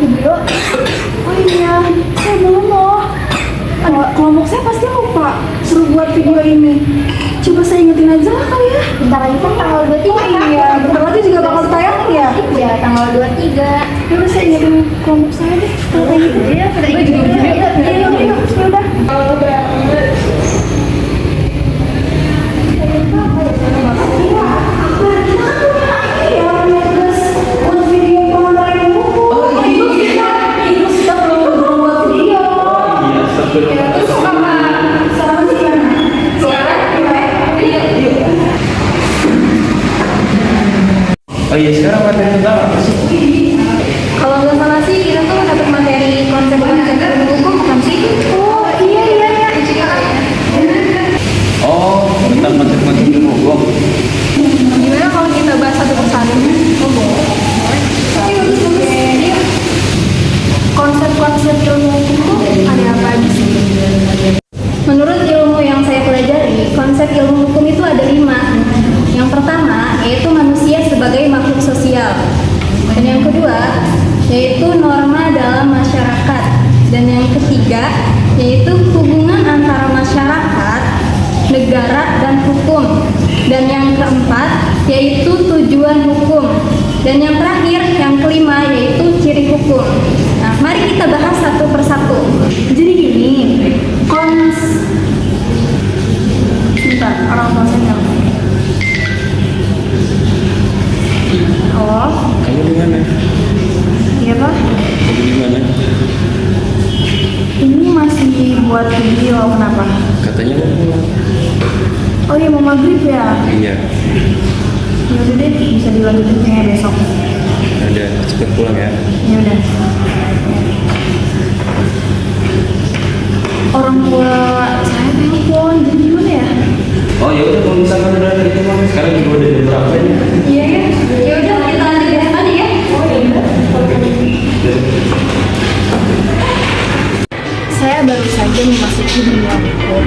video. Oh iya, saya belum loh. Kelompok saya pasti lupa suruh buat video ini. Coba saya ingetin aja lah kali ya. Bentar lagi kan tanggal 23. Oh iya, bentar lagi juga bakal tayang ya. Iya, tanggal 23. Ya udah saya ingetin kelompok saya deh. Kalau kayak gitu. Iya, pada ikut juga. Iya, ya udah. Oh iya, sekarang materi tentang apa sih? Kalau nggak salah sih kita tuh dapat materi konsep-konsep ilmu hukum bukan sih? Oh iya iya iya. Oh, tentang konsep-konsep ilmu hukum. Gimana kalau kita bahas satu persatu? Oh, boleh. Konsep-konsep ilmu hukum ada apa aja sih? Menurut ilmu yang saya pelajari, konsep ilmu hukum itu ada 5. Yang pertama yaitu manusia sebagai makhluk sosial, dan yang kedua yaitu norma dalam masyarakat, dan yang ketiga yaitu hubungan antara masyarakat, negara, dan hukum, dan yang keempat yaitu tujuan hukum, dan yang terakhir yang kelima yaitu ciri hukum. Nah, mari kita bahas satu persatu. Jadi gini, sebentar, orang tua saya nyampe. Halo, Kamu di mana? iya Pak. Kamu di mana? Ini masih buat video, kenapa? Katanya mau pulang. Oh iya, mau maghrib ya? Iya. Ya udah deh, bisa dilanjutin kayaknya besok. Ada, cepet pulang ya. Ya udah. Orang tua saya telepon, jadi gimana ya? Oh ya udah, kalau misalkan udah gitu mah sekarang juga udah jam berapa ya? Iya ya. Ya udah kita lanjut dari tadi ya. Oh iya. Saya baru saja memasuki dunia hukum,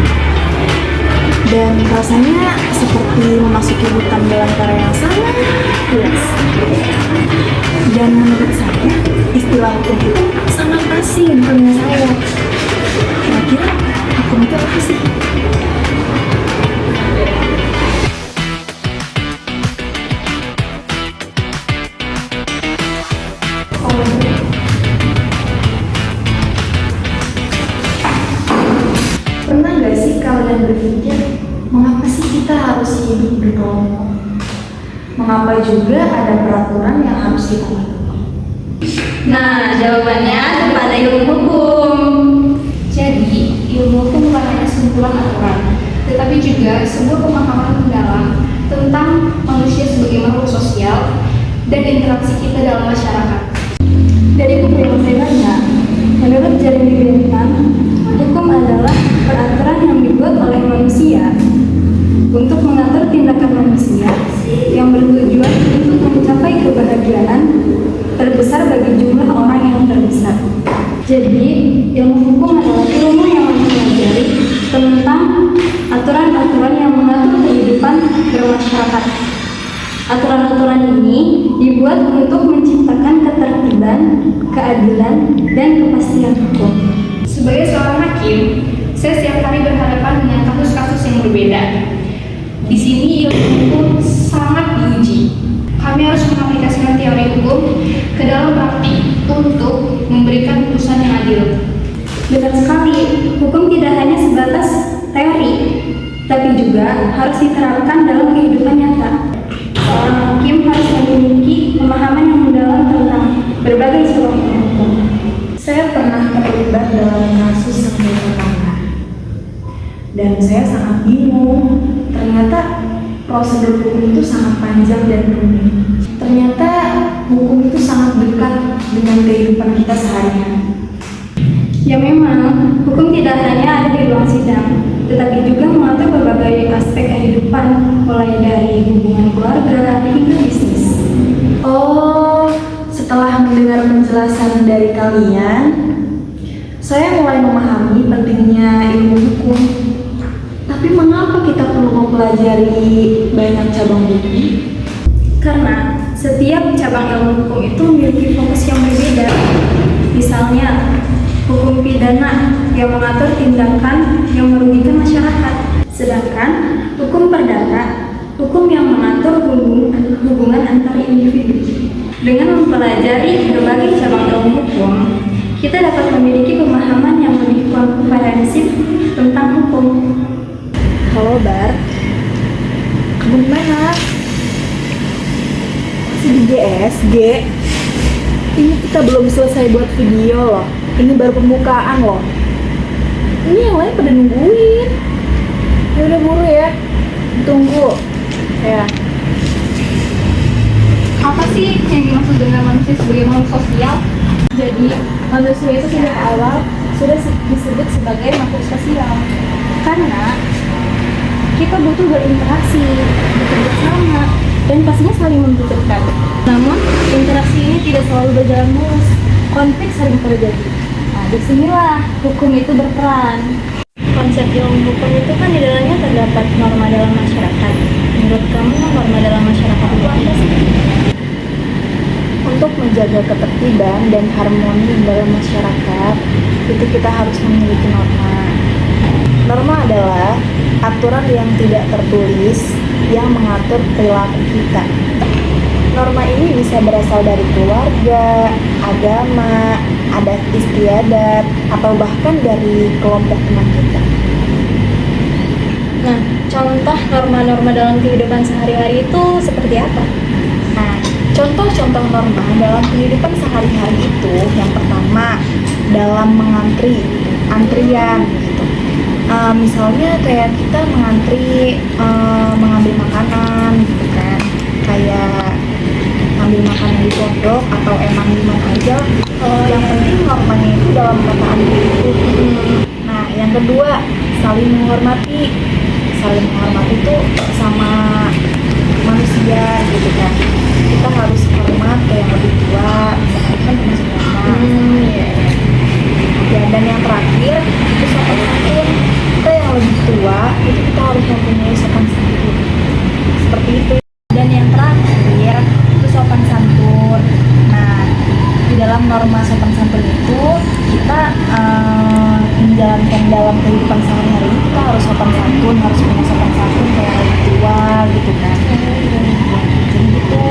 dan rasanya seperti memasuki hutan belantara yang sangat luas. Dan menurut saya, istilah hukum itu sangat asing di telinga saya. Kira-kira hukum itu apa sih? Pernah nggak sih kalian berpikir, mengapa sih kita harus hidup berkelompok? Mengapa juga ada peraturan yang harus kita patuhi? Nah, jawabannya pada ilmu hukum. Jadi, ilmu hukum bukan hanya sekumpulan aturan, tetapi juga sebuah pemahaman mendalam tentang manusia sebagai makhluk sosial dan interaksi kita dalam masyarakat. Dari buku yang saya baca, menurut Jeremy Bentham, hukum adalah peraturan yang dibuat oleh manusia untuk mengatur tindakan manusia yang bertujuan untuk mencapai kebahagiaan terbesar bagi jumlah orang yang terbesar. Jadi, ilmu hukum adalah ilmu yang mempelajari tentang aturan-aturan yang mengatur kehidupan bermasyarakat. Aturan-aturan ini dibuat untuk menciptakan ketertiban, keadilan, dan kepastian hukum. Sebagai seorang hakim, saya setiap hari berhadapan dengan kasus-kasus yang berbeda. Di sini ilmu hukum sangat diuji. Kami harus mengaplikasikan teori hukum ke dalam praktik untuk memberikan putusan yang adil. Benar sekali, hukum tidak hanya sebatas teori, tapi juga harus diterapkan dalam kehidupan nyata. Seorang hakim harus memiliki pemahaman yang mendalam tentang berbagai cabang hukum. Saya pernah terlibat dalam kasus sengketa tanah, dan saya sangat bingung. Ternyata prosedur hukum itu sangat panjang dan rumit. Ternyata hukum itu sangat dekat dengan kehidupan kita sehari-hari. Ya memang, hukum tidak hanya ada di ruang sidang, tetapi juga mengatur berbagai aspek kehidupan, mulai dari hubungan keluarga hingga bisnis. Oh, setelah mendengar penjelasan dari kalian, saya mulai memahami pentingnya ilmu hukum. Tapi mengapa kita perlu mempelajari banyak cabang hukum? Karena setiap cabang ilmu hukum itu memiliki fokus yang berbeda. Misalnya, hukum pidana yang mengatur tindakan yang merugikan masyarakat. Sedangkan hukum perdata, hukum yang mengatur hubungan antar individu. Dengan mempelajari berbagai cabang ilmu hukum, kita dapat memiliki pemahaman yang lebih komprehensif tentang hukum. Halo Bar, kamu gimana? Masih di GSG? Ini kita belum selesai buat video loh. Ini baru pembukaan loh. Ini yang lain pada nungguin. Ya udah buru ya, tunggu. Ya. Apa sih yang dimaksud dengan manusia sebagai makhluk sosial? Jadi manusia itu sejak awal sudah disebut sebagai makhluk sosial karena kita butuh berinteraksi, bekerja sama, dan pastinya saling membutuhkan. Namun, interaksi ini tidak selalu berjalan mulus. Konflik sering terjadi. Nah, disinilah hukum itu berperan. Konsep ilmu hukum itu kan di dalamnya terdapat norma dalam masyarakat. Menurut kamu norma dalam masyarakat itu apa sih? Untuk menjaga ketertiban dan harmoni dalam masyarakat, itu kita harus memiliki norma. Norma adalah aturan yang tidak tertulis yang mengatur perilaku kita. Norma ini bisa berasal dari keluarga, agama, adat istiadat, atau bahkan dari kelompok teman kita. Nah, contoh norma-norma dalam kehidupan sehari-hari itu seperti apa? Nah, contoh-contoh norma dalam kehidupan sehari-hari itu yang pertama dalam antrian gitu. Misalnya kayak kita mengantri mengambil makanan gitu kan, kayak ambil makanan di pondok atau emang di mana aja. Yang penting normanya itu dalam kata antri itu. Nah, yang kedua saling menghormati. Saling menghormati itu sama manusia gitu kan. Kita harus hormat ke yang lebih tua, misalnya kan termasuk norma. Ya, dan yang terakhir itu sopan santun. Kita yang lebih tua itu kita harus mempunyai sopan santun. Seperti itu. Dan yang terakhir itu sopan santun. Nah, di dalam norma sopan santun itu kita menjalankan dalam kehidupan sehari-hari kita harus sopan santun, harus punya sopan santun kayak lebih tua gitu kan. Jadi gitu.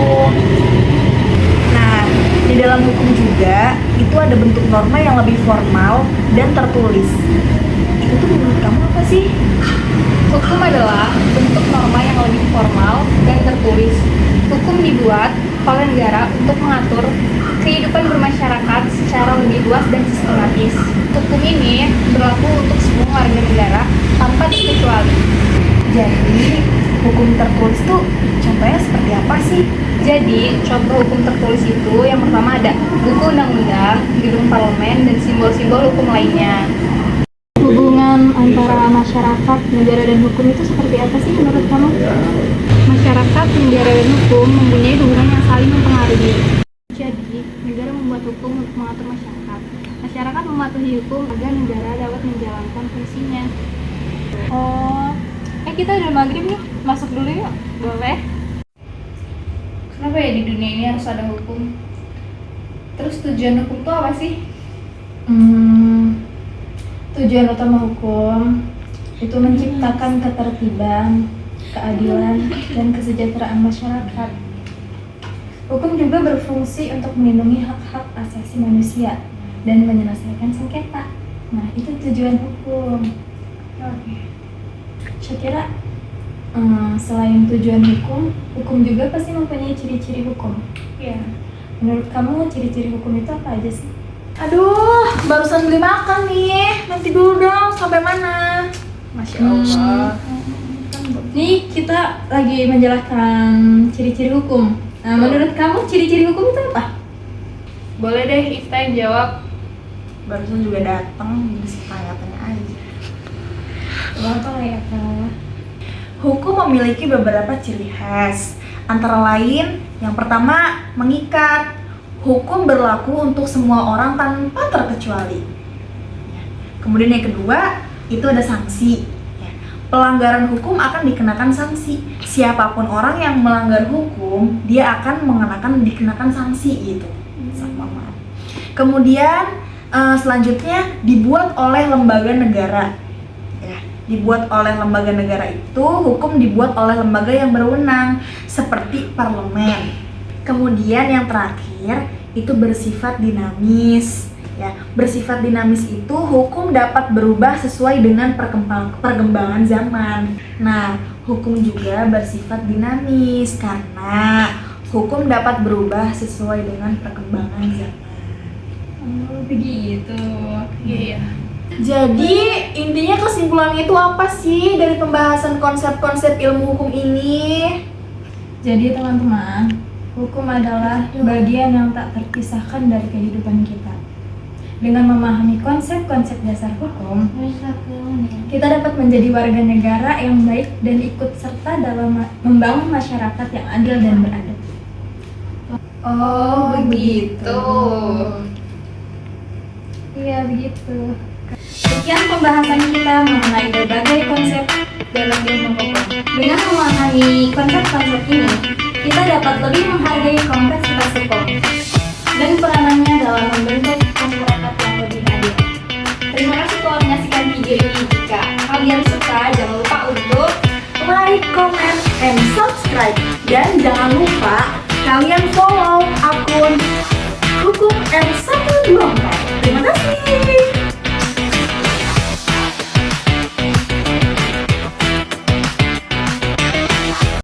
Nah, di dalam hukum juga itu ada bentuk norma yang lebih formal dan tertulis. Itu tuh menurut kamu apa sih? Hukum adalah bentuk norma yang lebih formal dan tertulis. Hukum dibuat oleh negara untuk mengatur kehidupan bermasyarakat secara lebih luas dan sistematis. Hukum ini berlaku untuk semua warga negara tanpa terkecuali. Jadi, hukum tertulis tuh contohnya seperti apa sih? Jadi, contoh hukum tertulis itu yang pertama ada buku undang-undang, gedung parlemen, dan simbol-simbol hukum lainnya. Hubungan antara masyarakat, negara, dan hukum itu seperti apa sih menurut kamu? Masyarakat, negara, dan hukum mempunyai hubungan yang saling mempengaruhi. Jadi, negara membuat hukum untuk mengatur masyarakat. Masyarakat mematuhi hukum agar negara dapat menjalankan fungsinya. Oh, Kita udah maghrib nih, masuk dulu yuk. Boleh? Kenapa ya di dunia ini harus ada hukum? Terus tujuan hukum itu apa sih? tujuan utama hukum itu menciptakan ketertiban, keadilan, dan kesejahteraan masyarakat. Hukum juga berfungsi untuk melindungi hak-hak asasi manusia dan menyelesaikan sengketa. Nah, itu tujuan hukum. Saya kira selain tujuan hukum, hukum juga pasti mempunyai ciri-ciri hukum. Iya. Menurut kamu ciri-ciri hukum itu apa aja sih? Aduh, barusan beli makan nih. Nanti dulu dong, sampai mana? Masya Allah. Nih kita lagi menjelaskan ciri-ciri hukum. Nah, menurut kamu ciri-ciri hukum itu apa? Boleh deh, Ifta yang jawab. Barusan juga datang, bisa tanya-tanya aja. Apa ya kak? Hukum memiliki beberapa ciri khas. Antara lain, yang pertama, mengikat. Hukum berlaku untuk semua orang tanpa terkecuali. Kemudian yang kedua, itu ada sanksi. Pelanggaran hukum akan dikenakan sanksi. Siapapun orang yang melanggar hukum, dia akan dikenakan sanksi gitu. Sama. Kemudian Selanjutnya dibuat oleh lembaga negara. Ya, dibuat oleh lembaga negara itu hukum dibuat oleh lembaga yang berwenang seperti parlemen. Kemudian yang terakhir itu bersifat dinamis. Ya, bersifat dinamis itu hukum dapat berubah sesuai dengan perkembangan zaman. Nah, hukum juga bersifat dinamis karena hukum dapat berubah sesuai dengan perkembangan zaman. Oh, begitu. Iya. Jadi intinya kesimpulannya itu apa sih dari pembahasan konsep-konsep ilmu hukum ini? Jadi teman-teman, hukum adalah bagian yang tak terpisahkan dari kehidupan kita. Dengan memahami konsep-konsep dasar hukum, kita dapat menjadi warga negara yang baik dan ikut serta dalam membangun masyarakat yang adil dan beradab. Oh, begitu. Iya, begitu. Sekian pembahasan kita mengenai berbagai konsep dalam ilmu hukum. Dengan memahami konsep-konsep ini, kita dapat lebih menghargai kompleksitas hukum dan peranannya dalam membentuk masyarakat yang lebih adil. Terima kasih telah menyaksikan video ini. Jika kalian suka, jangan lupa untuk Like, comment,